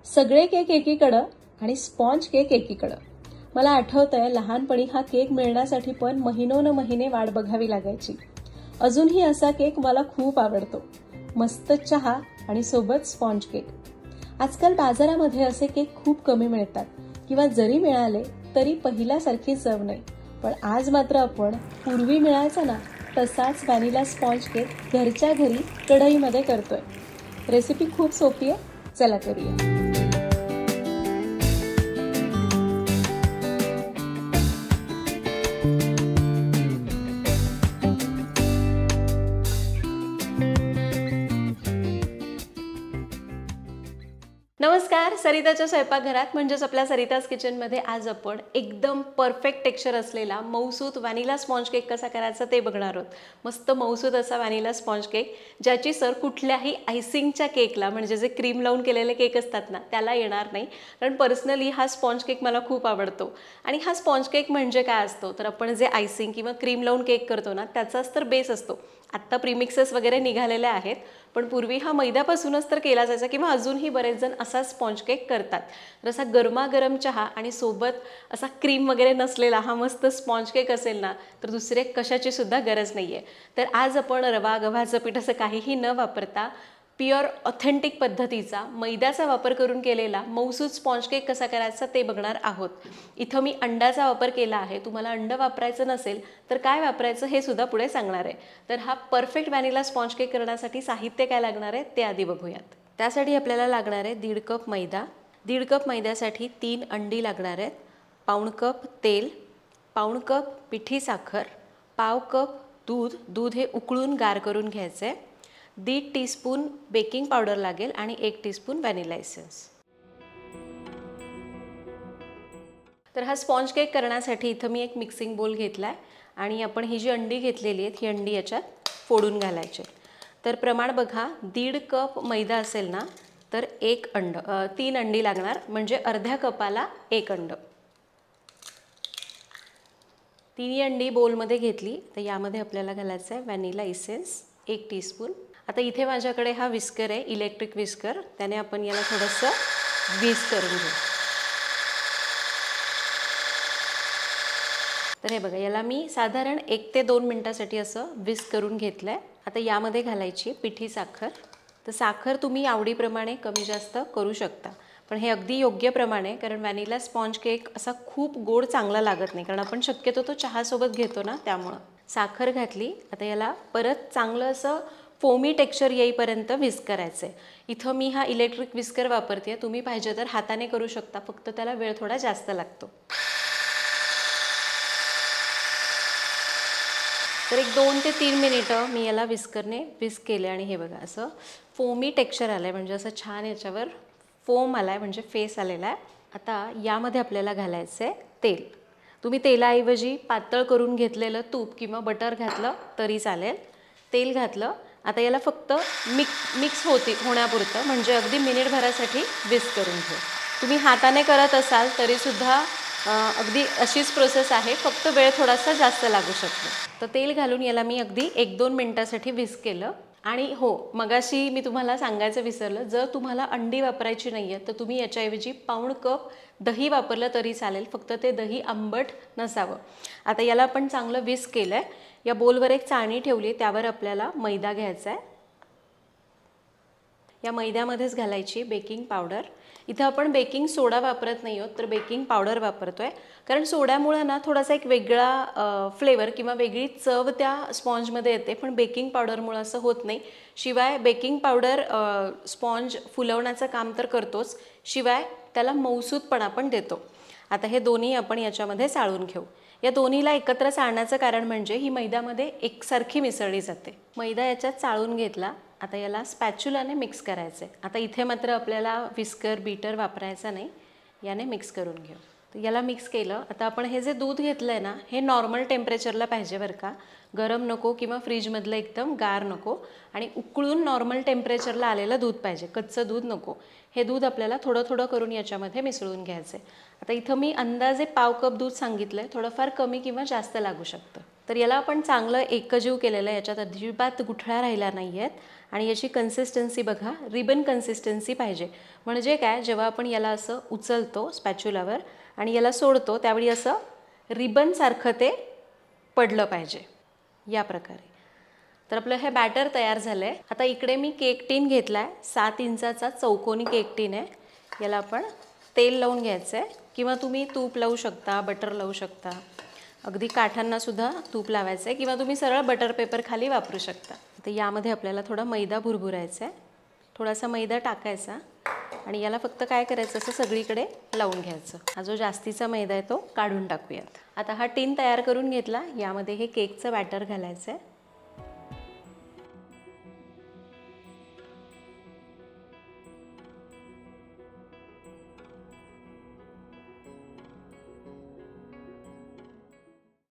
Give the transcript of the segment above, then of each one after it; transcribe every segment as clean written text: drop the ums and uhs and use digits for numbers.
सगळे केक एकीकडं आणि sponge cake एकीकडं. मला आठवतंय लहानपणी हा केक मिळण्यासाठी पण महिने वाट बघावी लागायची. अजूनही असा केक मला खूप आवडतो. मस्त चहा आणि सोबत स्पॉन्ज केक. आजकाल बाजारामध्ये असे केक खूप कमी मिळतात किंवा जरी मिळाले तरी पहिल्यासारखी चव नाही. पण आज मात्र आपण पूर्वी मिळायचा ना तसाच व्हॅनिला स्पॉन्ज केक घरच्या घरी कढईमध्ये करतोय. रेसिपी खूप सोपी आहे, चला करूया. नमस्कार, सरिताच्या स्वयंपाकघरात म्हणजेच आपल्या सरिताज किचनमध्ये आज आपण एकदम परफेक्ट टेक्स्चर असलेला मऊसूत व्हॅनिला स्पॉन्ज केक कसा करायचा ते बघणार आहोत. मस्त मऊसूत असा व्हॅनिला स्पॉन्ज केक ज्याची सर कुठल्याही आयसिंगच्या केकला म्हणजे जे क्रीम लावून केलेले केक असतात ना त्याला येणार नाही. कारण पर्सनली हा स्पॉन्ज केक मला खूप आवडतो. आणि हा स्पॉन्ज केक म्हणजे काय असतो तर आपण जे आयसिंग किंवा क्रीम लावून केक करतो ना त्याचाच तर बेस असतो. आत्ता प्रीमिक्सेस वगैरे निघालेले आहेत पण पूर्वी हा मैद्यापासूनच तर केला जायचा किंवा अजूनही बरेच जण असा स्पॉन्ज केक करतात. तर असा गरमागरम चहा आणि सोबत असा क्रीम वगैरे नसलेला हा मस्त स्पॉन्ज केक असेल ना तर दुसरे कशाची सुद्धा गरज नाही आहे. तर आज आपण रवा गव्हाचं पीठ असं काहीही न वापरता प्युअर ऑथेंटिक पद्धतीचा मैद्याचा वापर करून केलेला मऊसूत स्पॉन्ज केक कसा करायचा ते बघणार आहोत. इथं मी अंड्याचा वापर केला आहे. तुम्हाला अंड वापरायचं नसेल तर काय वापरायचं हे सुद्धा पुढे सांगणार आहे. तर हा परफेक्ट व्हॅनिला स्पॉन्ज केक करण्यासाठी साहित्य काय लागणार आहे ते आधी बघूयात. त्यासाठी आपल्याला लागणार आहे 1.5 कप मैदा. 1.5 कप मैद्यासाठी 3 अंडी लागणार आहेत. 1/4 कप तेल, 1/4 कप पिठी साखर, 1/2 कप दूध हे उकळून गार करून घ्यायचं आहे. 1.5 टीस्पून बेकिंग पावडर लागेल आणि 1 टीस्पून व्हॅनिला एसेन्स. तर हा स्पॉन्ज केक करण्यासाठी इथं मी एक मिक्सिंग बोल घेतला आहे आणि आपण ही जी अंडी घेतलेली आहेत ही अंडी याच्यात फोडून घालायची. तर प्रमाण बघा 1.5 कप मैदा असेल ना तर 3 अंडी लागणार म्हणजे अर्ध्या कपाला 1 अंड. 3 अंडी बोलमध्ये घेतली तर यामध्ये आपल्याला घालायचं आहे व्हॅनिला इसेन्स 1 टीस्पून. आता इथे माझ्याकडे हा विस्कर आहे, इलेक्ट्रिक विस्कर. त्याने आपण याला थोडंसं व्हिस्क करून घेऊ. तर हे बघा याला मी साधारण 1 ते 2 मिनिटासाठी असं व्हिस्क करून घेतलं आहे. आता यामध्ये घालायची पिठी साखर. तर साखर तुम्ही आवडीप्रमाणे कमी जास्त करू शकता पण हे अगदी योग्य प्रमाणे, कारण व्हॅनिला स्पॉन्ज केक असा खूप गोड चांगला लागत नाही कारण आपण शक्यतो तो चहासोबत घेतो ना त्यामुळं. साखर घातली. आता याला परत चांगलं असं फोमी टेक्स्चर येईपर्यंत व्हिस्क करायचं आहे. इथं मी हा इलेक्ट्रिक विस्कर वापरते. तुम्ही पाहिजे तर हाताने करू शकता, फक्त त्याला वेळ थोडा जास्त लागतो. तर एक 2 ते 3 मिनिटं मी याला विस्करने व्हिस्क केले आणि हे बघा असं फोमी टेक्स्चर आलं आहे म्हणजे असं छान याच्यावर फोम आला आहे म्हणजे फेस आलेला आहे. आता यामध्ये आपल्याला घालायचं आहे तेल. तुम्ही तेलाऐवजी पातळ करून घेतलेलं तूप किंवा बटर घातलं तरी चालेल. तेल घातलं. आता याला फक्त मिक्स होण्यापुरतं म्हणजे अगदी मिनिटभरासाठी व्हिस्क करून घेऊ. तुम्ही हाताने करत असाल तरीसुद्धा अगदी अशीच प्रोसेस आहे, फक्त वेळ थोडासा जास्त लागू शकतो. तर तेल घालून याला मी अगदी 1-2 मिनिटासाठी व्हिस्क केलं. आणि हो, मगाशी मी तुम्हाला सांगायचं विसरलं, जर तुम्हाला अंडी वापरायची नाही आहे तर तुम्ही याच्याऐवजी 1/4 कप दही वापरलं तरी चालेल, फक्त ते दही आंबट नसावं. आता याला आपण चांगलं व्हिस्क केलं आहे. या बोलवर एक चाळणी ठेवली, त्यावर आपल्याला मैदा घ्यायचा आहे. या मैद्यामध्येच घालायची बेकिंग पावडर. इथं आपण बेकिंग सोडा वापरत नाही आहोत तर बेकिंग पावडर वापरतोय कारण सोड्यामुळे ना थोडासा एक वेगळा फ्लेवर किंवा वेगळी चव त्या स्पॉन्जमध्ये येते, पण बेकिंग पावडरमुळे असं होत नाही. शिवाय बेकिंग पावडर स्पॉन्ज फुलवण्याचं काम तर करतोच, शिवाय त्याला मऊसूतपणा पण देतो. आता हे दोन्ही आपण याच्यामध्ये चाळून घेऊ. या दोन्हीला एकत्र चाळण्याचं कारण म्हणजे ही मैद्यामध्ये एकसारखी मिसळली जाते. मैदा याच्यात चाळून घेतला. आता याला स्पॅच्युलाने मिक्स करायचं आहे. आता इथे मात्र आपल्याला विस्कर बीटर वापरायचा नाही, याने मिक्स करून घेऊ. तर याला मिक्स केलं. आता आपण हे जे दूध घेतलं आहे ना हे नॉर्मल टेम्परेचरला पाहिजे बरं का, गरम नको किंवा फ्रीजमधलं एकदम गार नको आणि उकळून नॉर्मल टेम्परेचरला आलेलं दूध पाहिजे, कच्चं दूध नको. हे दूध आपल्याला थोडं थोडं करून याच्यामध्ये मिसळून घ्यायचं आहे. आता इथं मी अंदाजे पाव कप दूध सांगितलं आहे, थोडंफार कमी किंवा जास्त लागू शकतं. तर याला आपण चांगलं एकजीव केलेलं आहे, याच्यात अजिबात गुठळ्या राहिल्या नाही आहेत. आणि याची कन्सिस्टन्सी बघा, रिबन कन्सिस्टन्सी पाहिजे. म्हणजे काय, जेव्हा आपण याला असं उचलतो स्पॅच्युलावर आणि याला सोडतो त्यावेळी असं रिबनसारखं ते पडलं पाहिजे, या प्रकारे. तर आपलं हे बॅटर तयार झालं आहे. आता इकडे मी केक टीन घेतला आहे, 7 इंचाचा चौकोनी केक टीन आहे. याला आपण तेल लावून घ्यायचं आहे किंवा तुम्ही तूप लावू शकता, बटर लावू शकता. अगदी काठांनासुद्धा तूप लावायचं आहे किंवा तुम्ही सरळ बटर पेपर खाली वापरू शकता. तर यामध्ये आपल्याला थोडा मैदा भुरभुरायचा आहे. थोडासा मैदा टाकायचा आणि याला फक्त काय करायचं, असं सगळीकडे लावून घ्यायचं. हा जो जास्तीचा मैदा आहे तो काढून टाकूयात. आता हा टीन तयार करून घेतला, यामध्ये हे केकचं बॅटर घालायचं आहे.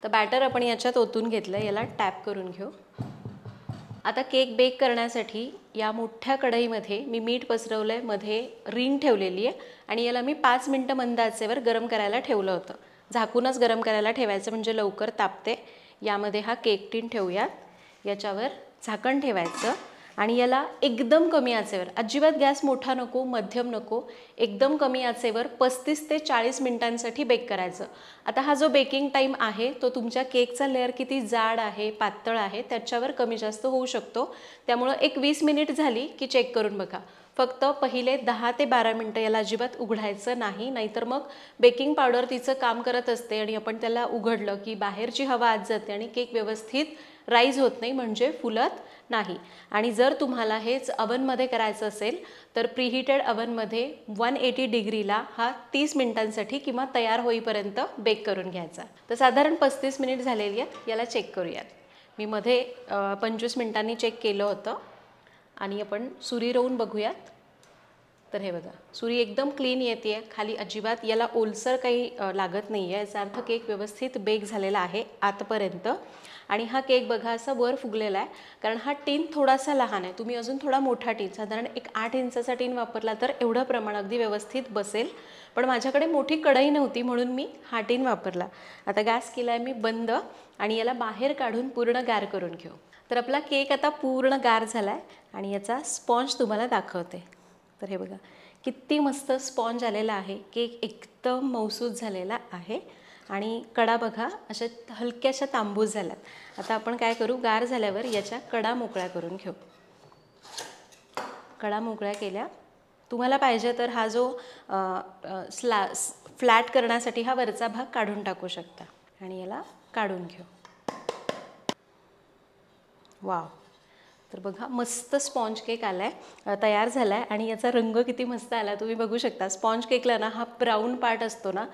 तर बॅटर आपण याच्यात ओतून घेतलं, याला टॅप करून घेऊ. आता केक बेक करण्यासाठी या मोठ्या कढईमध्ये मी मीठ पसरवलं आहे, मध्ये रिंग ठेवलेली आहे आणि याला मी 5 मिनटं मंद आचेवर गरम करायला ठेवलं होतं. झाकूनच गरम करायला ठेवायचं म्हणजे लवकर तापते. यामध्ये हा केक टीन ठेवूयात, याच्यावर झाकण ठेवायचं आणि याला एकदम कमी आचेवर, अजिबात गॅस मोठा नको, मध्यम नको, एकदम कमी आचेवर 35 ते 40 मिनिटांसाठी बेक करायचं. आता हा जो बेकिंग टाईम आहे तो तुमच्या केकचा लेअर किती जाड आहे, पातळ आहे त्याच्यावर कमी जास्त होऊ शकतो. त्यामुळं एक 20 मिनिट झाली की चेक करून बघा. फक्त पहिले 10 ते 12 मिनटं याला अजिबात उघडायचं नाही, नाहीतर मग बेकिंग पावडर तिचं काम करत असते आणि आपण त्याला उघडलं की बाहेरची हवा आत जाते आणि केक व्यवस्थित राईज होत नाही, म्हणजे फुलत नाही. आणि जर तुम्हाला हेच अवनमध्ये करायचं असेल तर प्रीहीटेड अवनमध्ये 180 डिग्रीला हा 30 मिनिटांसाठी किंवा तयार होईपर्यंत बेक करून घ्यायचा. तर साधारण 35 मिनिट झालेली आहेत, याला चेक करूयात. मी मध्ये 25 मिनिटांनी चेक केलं होतं आणि आपण सुरी रोवून बघूयात. तर हे बघा, सुरी एकदम क्लीन येते आहे, खाली अजिबात याला ओलसर काही लागत नाही आहे. याचा अर्थ केक व्यवस्थित बेक झालेला आहे आतपर्यंत. आणि हा केक बघा असा वर फुगलेला आहे, कारण हा टीन थोडासा लहान आहे. तुम्ही अजून थोडा मोठा टीन, साधारण एक 8 इंचाचा टीन वापरला तर एवढं प्रमाण अगदी व्यवस्थित बसेल. पण माझ्याकडे मोठी कढई नव्हती म्हणून मी हा टीन वापरला. आता गॅस केला आहे मी बंद आणि याला बाहेर काढून पूर्ण गार करून घेऊ. तर आपला केक आता पूर्ण गार झाला आहे आणि याचा स्पॉन्ज तुम्हाला दाखवते. तर हे बघा किती मस्त स्पॉन्ज आलेला आहे. केक एकदम मऊसूत झालेला आहे आणि कडा बघा अशा हलक्याशा तांबूस झाल्यात. आता आपण काय करू, गार झाल्यावर याच्या कडा मोकळ्या करून घेऊ. कडा मोकळ्या केल्या, तुम्हाला पाहिजे तर हा जो फ्लॅट करण्यासाठी हा वरचा भाग काढून टाकू शकता आणि याला काढून घेऊ. वाव, तर बघा मस्त स्पॉन्ज केक आला आहे, तयार झाला आहे आणि याचा रंग किती मस्त आला तुम्ही बघू शकता. स्पॉन्ज केकला ना हा ब्राऊन पार्ट असतो ना,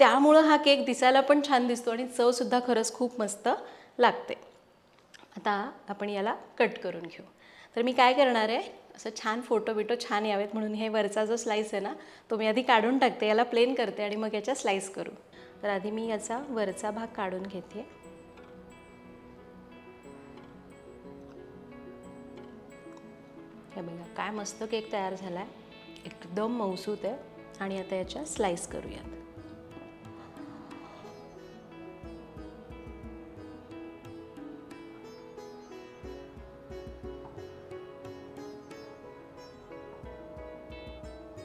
त्यामुळं हा केक दिसायला पण छान दिसतो आणि चवसुद्धा खरंच खूप मस्त लागते. आता आपण याला कट करून घेऊ. तर मी काय करणार आहे, असं छान फोटो छान यावेत म्हणून हे वरचा जो स्लाईस आहे ना तो मी आधी काढून टाकते, याला प्लेन करते आणि मग याच्या स्लाईस करू. तर आधी मी याचा वरचा भाग काढून घेते. हे बघा काय मस्त केक तयार झाला आहे, एकदम मऊसूत आहे. आणि आता याच्या स्लाईस करूयात.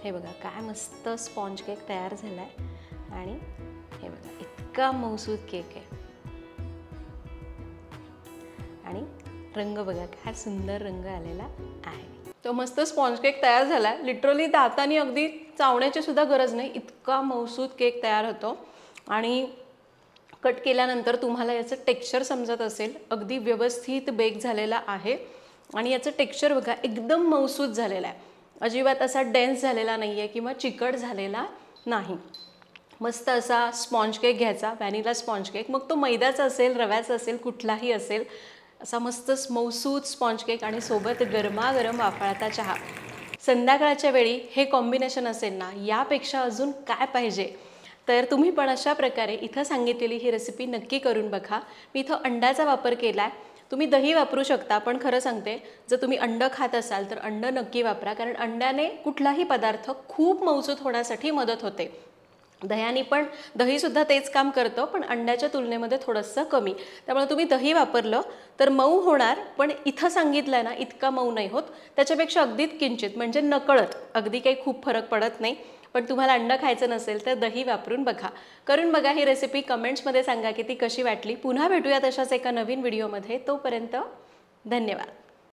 हे बघा काय मस्त स्पॉन्ज केक तयार झाला आहे आणि हे बघा इतका मऊसूत केक आहे आणि रंग बघा काय सुंदर रंग आलेला आहे. तो मस्त स्पॉन्ज केक तयार झाला आहे. लिटरली दातानी अगदी चावण्याची सुद्धा गरज नाही, इतका मऊसूत केक तयार होतो. आणि कट केल्यानंतर तुम्हाला याचं टेक्स्चर समजत असेल, अगदी व्यवस्थित बेक झालेला आहे. आणि याचं टेक्स्चर बघा एकदम मऊसूत झालेला आहे, अजिबात असा डेन्स झालेला नाही आहे किंवा चिकट झालेला नाही. मस्त असा स्पॉन्ज केक घ्यायचा, व्हॅनिला स्पॉन्ज केक, मग तो मैद्याचा असेल, रव्याचा असेल, कुठलाही असेल. असा मस्त मऊसूत स्पॉन्ज केक आणि सोबत गरमागरम वाफाळता चहा. संध्याकाळच्या वेळी हे कॉम्बिनेशन असेल ना, यापेक्षा अजून काय पाहिजे. तर तुम्ही पण अशा प्रकारे इथं सांगितलेली ही रेसिपी नक्की करून बघा. मी इथं अंड्याचा वापर केला आहे. तुम्ही दही वापरू शकता, पण खरं सांगते जर तुम्ही अंड खात असाल तर अंड नक्की वापरा, कारण अंड्याने कुठलाही पदार्थ खूप मऊसूत होण्यासाठी मदत होते. दहीसुद्धा तेच काम करतं, पण अंड्याच्या तुलनेमध्ये थोडंसं कमी. त्यामुळे तुम्ही दही वापरलं तर मऊ होणार, पण इथं सांगितलं ना इतका मऊ नाही होत, त्याच्यापेक्षा अगदीच किंचित, म्हणजे नकळत, अगदी काही खूप फरक पडत नाही. पण तुम्हाला अंड खायचं नसेल तर दही वापरून बघा, करून बघा ही रेसिपी. कमेंट्समध्ये सांगा की ती कशी वाटली. पुन्हा भेटूयात अशाच एका नवीन व्हिडिओमध्ये. तोपर्यंत धन्यवाद.